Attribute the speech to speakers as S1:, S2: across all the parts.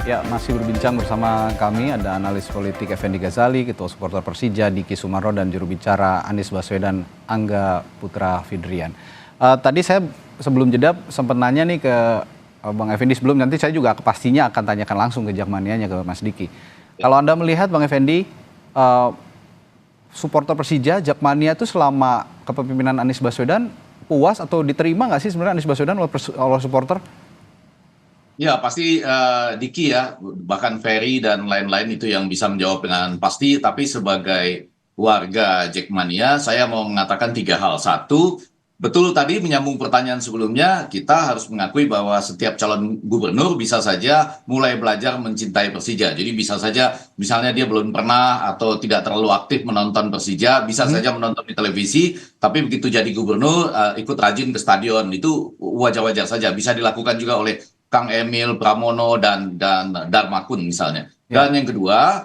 S1: Ya, masih berbincang bersama kami ada analis politik Effendi Ghazali, Ketua Supporter Persija Diki Sumarro, dan juru bicara Anies Baswedan Angga Putra Fidrian. Tadi saya sebelum jeda sempat nanya nih ke Bang Effendi, sebelum nanti saya juga pastinya akan tanyakan langsung ke Jakmanianya ke Mas Diki. Kalau Anda melihat Bang Effendi, supporter Persija, Jakmania itu selama kepemimpinan Anies Baswedan puas atau diterima nggak sih sebenarnya Anies Baswedan oleh supporter?
S2: Ya, pasti Diki ya, bahkan Ferry dan lain-lain itu yang bisa menjawab dengan pasti. Tapi sebagai warga Jackmania, saya mau mengatakan tiga hal. Satu, betul tadi menyambung pertanyaan sebelumnya, kita harus mengakui bahwa setiap calon gubernur bisa saja mulai belajar mencintai Persija. Jadi bisa saja, misalnya dia belum pernah atau tidak terlalu aktif menonton Persija, bisa saja menonton di televisi, tapi begitu jadi gubernur, ikut rajin ke stadion. Itu wajar-wajar saja, bisa dilakukan juga oleh Kang Emil, Pramono, dan Darmakun misalnya.
S1: Ya.
S2: Dan yang kedua,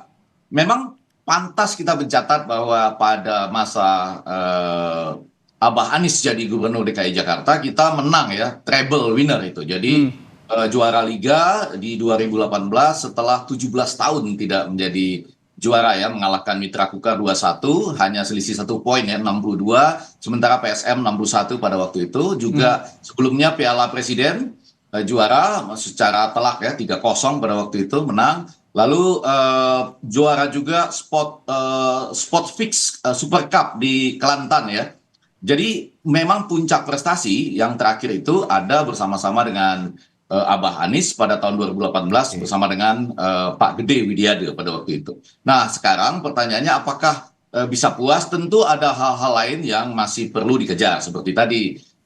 S2: memang pantas kita mencatat bahwa pada masa Abah Anies jadi gubernur DKI Jakarta, kita menang ya, treble winner itu. Jadi juara Liga di 2018 setelah 17 tahun tidak menjadi juara ya, mengalahkan Mitra Kukar 2-1, hanya selisih 1 poin ya, 62, sementara PSM 61 pada waktu itu. Juga sebelumnya Piala Presiden juara secara telak ya, 3-0 pada waktu itu menang. Lalu juara juga spot fix Super Cup di Kelantan ya. Jadi memang puncak prestasi yang terakhir itu ada bersama-sama dengan Abah Anies pada tahun 2018 bersama dengan Pak Gede Widiade pada waktu itu. Nah, sekarang pertanyaannya apakah bisa puas? Tentu ada hal-hal lain yang masih perlu dikejar. Seperti tadi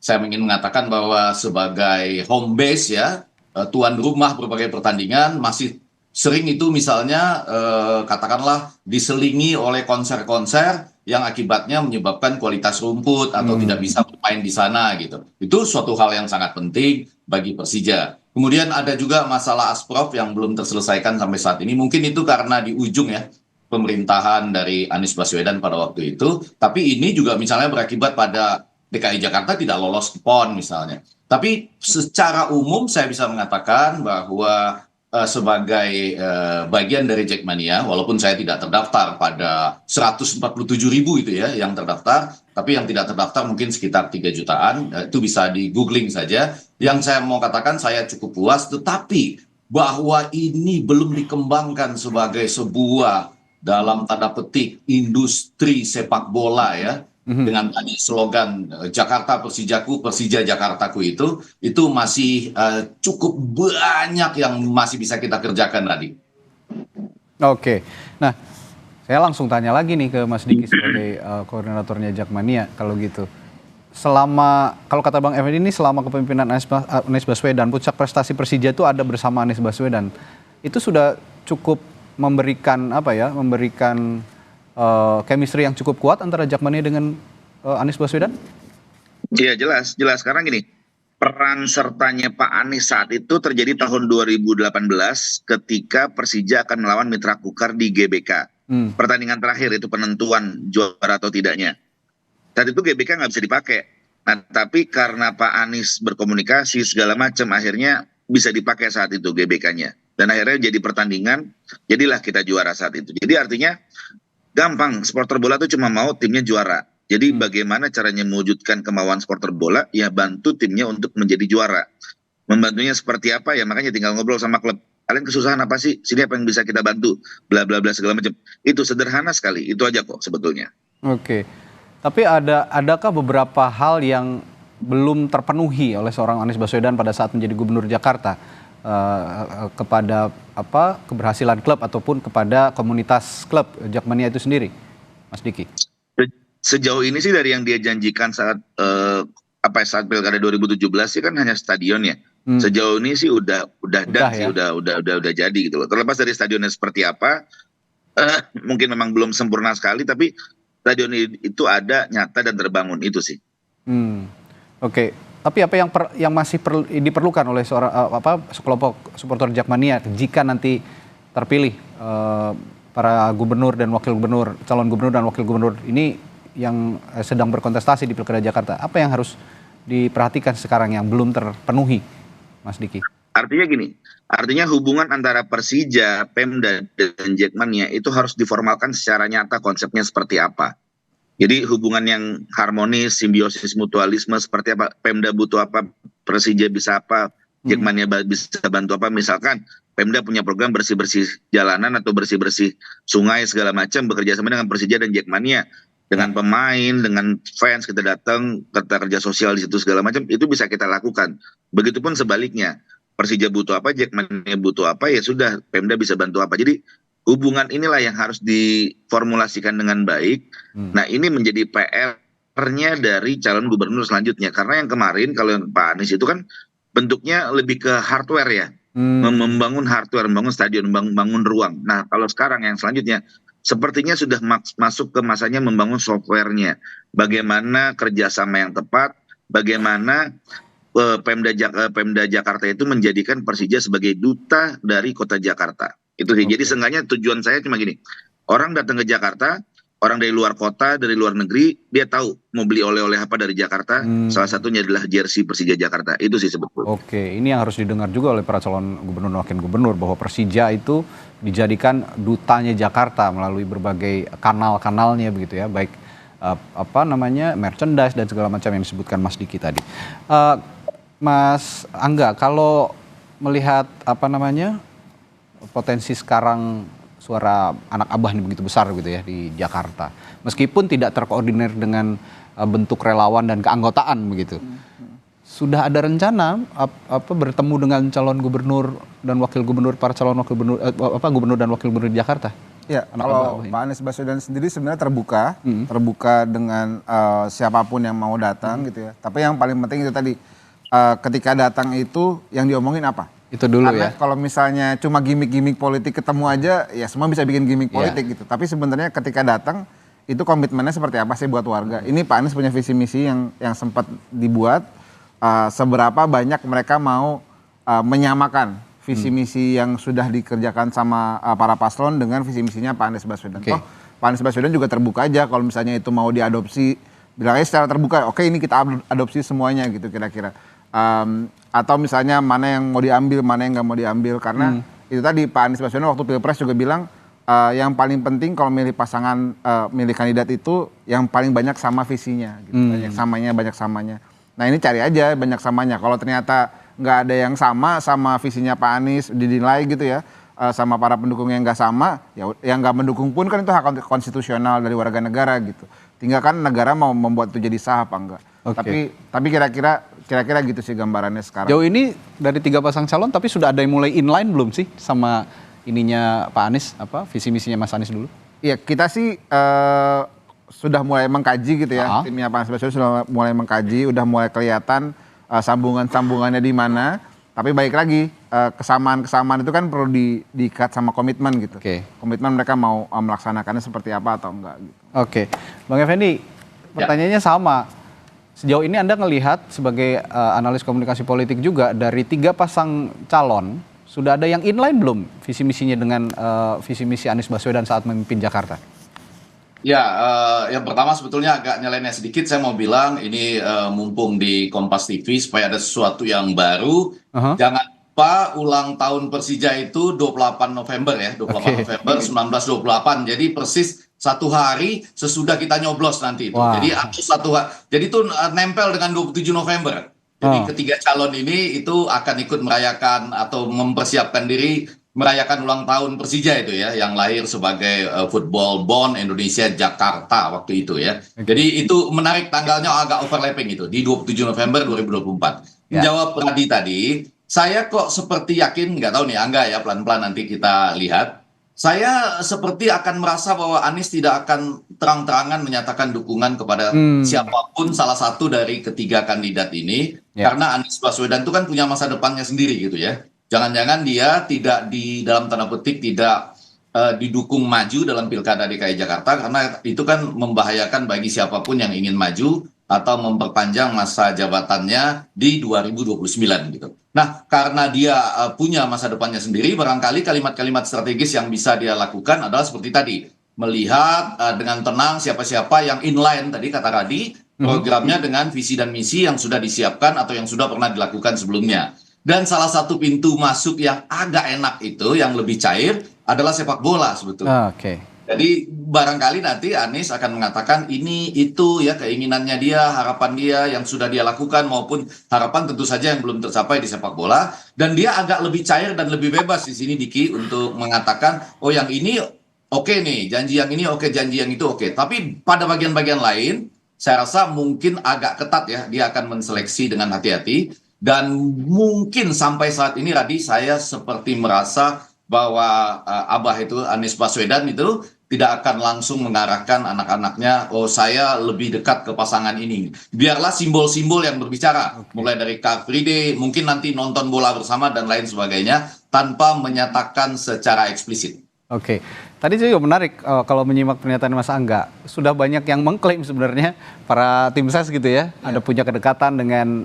S2: saya ingin mengatakan bahwa sebagai home base ya, tuan rumah berbagai pertandingan masih sering itu misalnya katakanlah diselingi oleh konser-konser yang akibatnya menyebabkan kualitas rumput atau tidak bisa bermain di sana gitu. Itu suatu hal yang sangat penting bagi Persija. Kemudian ada juga masalah Asprof yang belum terselesaikan sampai saat ini. Mungkin itu karena di ujung ya pemerintahan dari Anies Baswedan pada waktu itu. Tapi ini juga misalnya berakibat pada DKI Jakarta tidak lolos ke PON misalnya. Tapi secara umum saya bisa mengatakan bahwa sebagai bagian dari Jackmania, walaupun saya tidak terdaftar pada 147.000 itu ya yang terdaftar, tapi yang tidak terdaftar mungkin sekitar 3 jutaan, itu bisa di googling saja. Yang saya mau katakan saya cukup puas, tetapi bahwa ini belum dikembangkan sebagai sebuah dalam tanda petik industri sepak bola ya, dengan tadi slogan Jakarta Persijaku, Persija Jakartaku itu masih cukup banyak yang masih bisa kita kerjakan tadi.
S1: Oke, nah saya langsung tanya lagi nih ke Mas Diki sebagai koordinatornya Jakmania kalau gitu. Kalau kata Bang Effendi ini selama kepemimpinan Anies Baswedan, puncak prestasi Persija itu ada bersama Anies Baswedan. Itu sudah cukup memberikan chemistry yang cukup kuat antara Jakmania dengan Anies Baswedan?
S3: Iya jelas. Sekarang gini, peran sertanya Pak Anies saat itu terjadi tahun 2018 ketika Persija akan melawan Mitra Kukar di GBK. Pertandingan terakhir itu penentuan juara atau tidaknya. Saat itu GBK nggak bisa dipakai. Nah, tapi karena Pak Anies berkomunikasi segala macam, akhirnya bisa dipakai saat itu GBK-nya. Dan akhirnya jadi pertandingan, jadilah kita juara saat itu. Jadi artinya gampang, supporter bola tuh cuma mau timnya juara. Jadi bagaimana caranya mewujudkan kemauan supporter bola, ya bantu timnya untuk menjadi juara. Membantunya seperti apa ya, makanya tinggal ngobrol sama klub. Kalian kesusahan apa sih? Sini apa yang bisa kita bantu? Bla bla bla segala macam. Itu sederhana sekali, itu aja kok sebetulnya.
S1: Oke. Tapi adakah beberapa hal yang belum terpenuhi oleh seorang Anies Baswedan pada saat menjadi gubernur Jakarta kepada keberhasilan klub ataupun kepada komunitas klub Jakmania itu sendiri, Mas Diki?
S3: Sejauh ini sih dari yang dia janjikan saat Pilkada 2017 sih kan hanya stadion ya. Sejauh ini sih udah jadi gitu loh. Terlepas dari stadionnya seperti apa, mungkin memang belum sempurna sekali, tapi stadion itu ada, nyata dan terbangun itu sih.
S1: Oke. Tapi apa yang masih diperlukan oleh sekelompok supporter Jakmania jika nanti terpilih para gubernur dan wakil gubernur, calon gubernur dan wakil gubernur ini yang sedang berkontestasi di Pilkada Jakarta, apa yang harus diperhatikan sekarang yang belum terpenuhi, Mas Diki?
S3: Artinya gini, artinya hubungan antara Persija, Pemda, dan Jackmania itu harus diformalkan secara nyata konsepnya seperti apa. Jadi hubungan yang harmonis, simbiosis mutualisme seperti apa, Pemda butuh apa, Persija bisa apa, Jackmania bisa bantu apa. Misalkan Pemda punya program bersih-bersih jalanan atau bersih-bersih sungai segala macam, bekerja sama dengan Persija dan Jackmania. Dengan pemain, dengan fans kita datang, kita kerja sosial di situ segala macam, itu bisa kita lakukan. Begitupun sebaliknya. Persija butuh apa, Jackmania butuh apa, ya sudah Pemda bisa bantu apa. Jadi hubungan inilah yang harus diformulasikan dengan baik. Nah, ini menjadi PR-nya dari calon gubernur selanjutnya. Karena yang kemarin kalau yang Pak Anies itu kan bentuknya lebih ke hardware ya. Membangun hardware, membangun stadion, membangun ruang. Nah, kalau sekarang yang selanjutnya sepertinya sudah masuk ke masanya membangun softwarenya. Bagaimana kerjasama yang tepat, bagaimana Pemda Jakarta itu menjadikan Persija sebagai duta dari kota Jakarta. Itu sih. Jadi seenggaknya tujuan saya cuma gini. Orang datang ke Jakarta, orang dari luar kota, dari luar negeri, dia tahu mau beli oleh-oleh apa dari Jakarta. Salah satunya adalah jersey Persija Jakarta. Itu sih sebetulnya.
S1: Oke, ini yang harus didengar juga oleh para calon gubernur dan wakil gubernur bahwa Persija itu dijadikan dutanya Jakarta melalui berbagai kanal-kanalnya begitu ya, baik merchandise dan segala macam yang disebutkan Mas Diki tadi. Mas Angga, kalau melihat potensi sekarang suara anak abah ini begitu besar gitu ya di Jakarta, meskipun tidak terkoordinir dengan bentuk relawan dan keanggotaan begitu, sudah ada rencana bertemu dengan calon gubernur dan wakil gubernur, para calon wakil gubernur, gubernur dan wakil gubernur di Jakarta?
S4: Ya, kalau Pak Anies Baswedan sendiri sebenarnya terbuka dengan siapapun yang mau datang gitu ya. Tapi yang paling penting itu tadi, ketika datang itu yang diomongin apa?
S1: Itu dulu.
S4: Karena
S1: ya.
S4: kalau misalnya cuma gimmick-gimmick politik ketemu aja, ya semua bisa bikin gimmick politik gitu. Tapi sebenarnya ketika datang itu komitmennya seperti apa sih buat warga? Ini Pak Anies punya visi misi yang sempat dibuat. Seberapa banyak mereka mau menyamakan visi misi yang sudah dikerjakan sama para paslon dengan visi misinya Pak Anies Baswedan.
S1: Okay.
S4: Pak Anies Baswedan juga terbuka aja kalau misalnya itu mau diadopsi, bilangnya secara terbuka, oke ini kita adopsi semuanya gitu kira-kira. Atau misalnya mana yang mau diambil, mana yang nggak mau diambil, karena itu tadi Pak Anies Baswedan waktu Pilpres juga bilang yang paling penting kalau milih pasangan, milih kandidat itu yang paling banyak sama visinya, gitu. banyak samanya. Nah ini cari aja banyak samanya. Kalau ternyata nggak ada yang sama visinya Pak Anies, dinilai gitu ya, sama para pendukung yang nggak sama, ya yang nggak mendukung pun kan itu hak konstitusional dari warga negara gitu. Tinggal kan negara mau membuat itu jadi sah apa enggak.
S1: Okay.
S4: Tapi kira-kira gitu sih gambarannya sekarang.
S1: Jauh ini dari 3 pasang calon, tapi sudah ada yang mulai inline belum sih sama ininya Pak Anies, visi misinya Mas Anies dulu?
S4: Iya, kita sih sudah mulai mengkaji gitu ya. Timnya Pak Anies Baswedan sudah mulai mengkaji, udah mulai kelihatan sambungan-sambungannya di mana. Tapi baik lagi, kesamaan-kesamaan itu kan perlu diikat sama komitmen gitu. Komitmen mereka mau melaksanakannya seperti apa atau enggak gitu.
S1: Oke, Bang Effendi, pertanyaannya sama. Sejauh ini Anda ngelihat sebagai analis komunikasi politik juga, dari 3 pasang calon, sudah ada yang inline belum visi misinya dengan visi misi Anies Baswedan saat memimpin Jakarta?
S2: Ya, yang pertama sebetulnya agak nyeleneh sedikit, saya mau bilang ini mumpung di Kompas TV supaya ada sesuatu yang baru. Jangan lupa ulang tahun Persija itu 28 November ya, 28 November 1928. Jadi persis 1 hari sesudah kita nyoblos nanti itu. Jadi jadi itu nempel dengan 27 November. Jadi ketiga calon ini itu akan ikut merayakan atau mempersiapkan diri merayakan ulang tahun Persija itu ya, yang lahir sebagai football born Indonesia Jakarta waktu itu ya. Jadi itu menarik, tanggalnya agak overlapping itu di 27 November 2024. Menjawab Radi tadi, saya kok seperti yakin, nggak tahu nih Angga ya, pelan-pelan nanti kita lihat. Saya seperti akan merasa bahwa Anies tidak akan terang-terangan menyatakan dukungan kepada siapapun salah satu dari ketiga kandidat ini, karena Anies Baswedan itu kan punya masa depannya sendiri gitu ya. Jangan-jangan dia tidak dalam tanda petik tidak didukung maju dalam Pilkada DKI Jakarta, karena itu kan membahayakan bagi siapapun yang ingin maju atau memperpanjang masa jabatannya di 2029 gitu. Nah, karena dia punya masa depannya sendiri, barangkali kalimat-kalimat strategis yang bisa dia lakukan adalah seperti tadi, melihat dengan tenang siapa-siapa yang inline tadi kata Radi, programnya dengan visi dan misi yang sudah disiapkan atau yang sudah pernah dilakukan sebelumnya. Dan salah satu pintu masuk yang agak enak itu, yang lebih cair, adalah sepak bola sebetulnya.
S1: Oke.
S2: Jadi barangkali nanti Anies akan mengatakan ini itu ya keinginannya dia, harapan dia yang sudah dia lakukan maupun harapan tentu saja yang belum tercapai di sepak bola, dan dia agak lebih cair dan lebih bebas di sini Diki untuk mengatakan oh yang ini oke nih, janji yang ini oke, janji yang itu oke. Tapi pada bagian-bagian lain saya rasa mungkin agak ketat ya, dia akan menseleksi dengan hati-hati, dan mungkin sampai saat ini Radi saya seperti merasa bahwa Abah itu Anies Baswedan itu tidak akan langsung mengarahkan anak-anaknya, oh saya lebih dekat ke pasangan ini. Biarlah simbol-simbol yang berbicara, mulai dari Car Free Day, mungkin nanti nonton bola bersama dan lain sebagainya, tanpa menyatakan secara eksplisit.
S1: Oke, tadi juga menarik kalau menyimak pernyataan Mas Angga, sudah banyak yang mengklaim sebenarnya para tim ses gitu ya, ada punya kedekatan dengan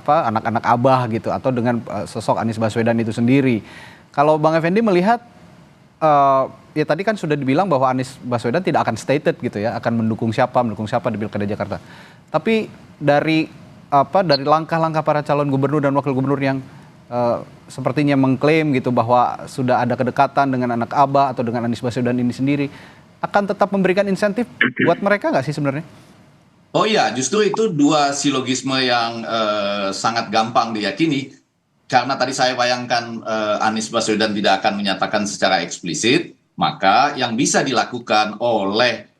S1: anak-anak Abah gitu, atau dengan sosok Anies Baswedan itu sendiri. Kalau Bang Effendi melihat, ya tadi kan sudah dibilang bahwa Anies Baswedan tidak akan stated gitu ya, akan mendukung siapa di Pilkada Jakarta. Tapi dari langkah-langkah para calon gubernur dan wakil gubernur yang sepertinya mengklaim gitu bahwa sudah ada kedekatan dengan anak Abah atau dengan Anies Baswedan ini sendiri, akan tetap memberikan insentif buat mereka nggak sih sebenarnya?
S2: Oh iya, justru itu dua silogisme yang sangat gampang diyakini. Karena tadi saya bayangkan Anies Baswedan tidak akan menyatakan secara eksplisit, maka yang bisa dilakukan oleh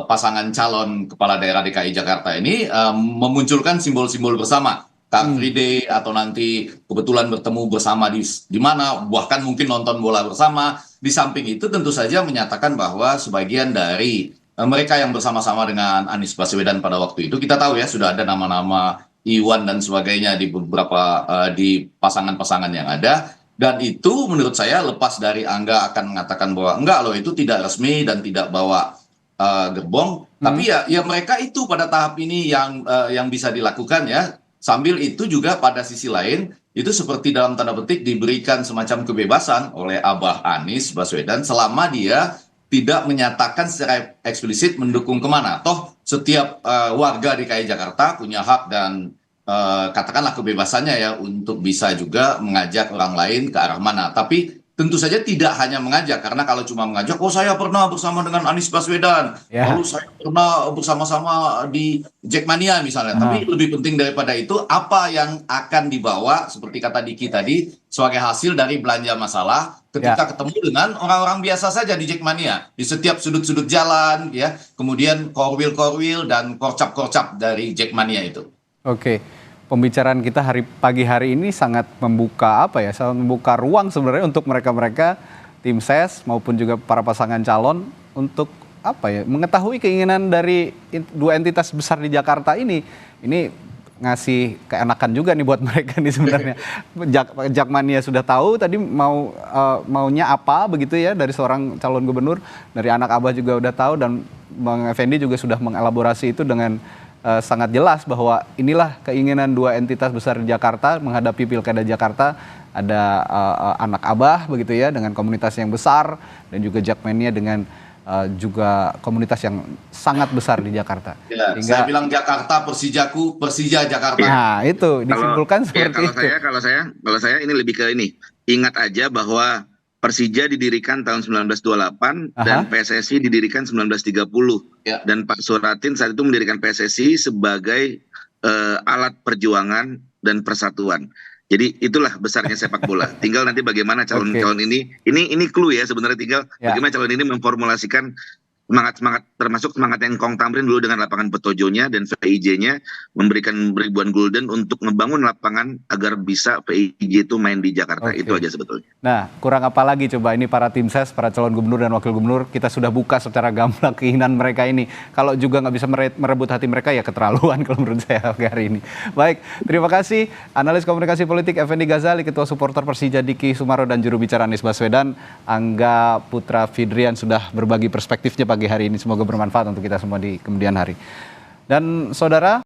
S2: pasangan calon kepala daerah DKI Jakarta ini memunculkan simbol-simbol bersama. Car Free Day, atau nanti kebetulan bertemu bersama di mana, bahkan mungkin nonton bola bersama. Di samping itu tentu saja menyatakan bahwa sebagian dari mereka yang bersama-sama dengan Anies Baswedan pada waktu itu, kita tahu ya sudah ada nama-nama Iwan dan sebagainya di beberapa di pasangan-pasangan yang ada, dan itu menurut saya lepas dari Angga akan mengatakan bahwa enggak loh itu tidak resmi dan tidak bawa gerbong, tapi ya mereka itu pada tahap ini yang bisa dilakukan ya. Sambil itu juga pada sisi lain itu seperti dalam tanda petik diberikan semacam kebebasan oleh Abah Anies Baswedan selama dia tidak menyatakan secara eksplisit mendukung kemana. Toh setiap warga DKI Jakarta punya hak dan katakanlah kebebasannya ya untuk bisa juga mengajak orang lain ke arah mana. Tapi tentu saja tidak hanya mengajak, karena kalau cuma mengajak, oh saya pernah bersama dengan Anies Baswedan, lalu saya pernah bersama-sama di Jackmania misalnya. Tapi lebih penting daripada itu, apa yang akan dibawa, seperti kata Diki tadi, sebagai hasil dari belanja masalah ketika ketemu dengan orang-orang biasa saja di Jackmania, di setiap sudut-sudut jalan, ya, kemudian korwil-korwil dan korcap-korcap dari Jackmania itu.
S1: Oke, pembicaraan kita pagi hari ini sangat membuka sangat membuka ruang sebenarnya untuk mereka-mereka tim ses maupun juga para pasangan calon untuk mengetahui keinginan dari dua entitas besar di Jakarta ini. Ini ngasih keenakan juga nih buat mereka nih sebenarnya. Jakmania sudah tahu tadi maunya apa begitu ya dari seorang calon gubernur, dari anak Abah juga udah tahu, dan Bang Effendi juga sudah mengelaborasi itu dengan sangat jelas bahwa inilah keinginan dua entitas besar di Jakarta menghadapi Pilkada Jakarta. Ada anak Abah begitu ya dengan komunitas yang besar, dan juga Jakmania dengan juga komunitas yang sangat besar di Jakarta.
S2: Ya, saya bilang Jakarta, Persija Jakarta.
S1: Nah itu disimpulkan seperti itu.
S3: Kalau saya ini lebih ke ini. Ingat aja bahwa Persija didirikan tahun 1928 dan PSSI didirikan 1930. Ya. Dan Pak Suratin saat itu mendirikan PSSI sebagai alat perjuangan dan persatuan. Jadi itulah besarnya sepak bola. Tinggal nanti bagaimana calon-calon ini clue ya sebenarnya, tinggal bagaimana calon ini memformulasikan semangat termasuk semangat yang Kong Tamrin dulu dengan lapangan Petojonya dan VIJ-nya memberikan ribuan gulden untuk ngebangun lapangan agar bisa VIJ itu main di Jakarta. Itu aja sebetulnya.
S1: Nah, kurang apa lagi coba ini para tim ses, para calon gubernur dan wakil gubernur, kita sudah buka secara gamblang keinginan mereka ini. Kalau juga nggak bisa merebut hati mereka ya keterlaluan kalau menurut saya hari ini. Baik, terima kasih analis komunikasi politik Effendi Ghazali, Ketua Supporter Persija Diki Sumarro, dan juru bicara Anies Baswedan Angga Putra Fidrian sudah berbagi perspektifnya pagi hari ini. Semoga bermanfaat untuk kita semua di kemudian hari. Dan saudara,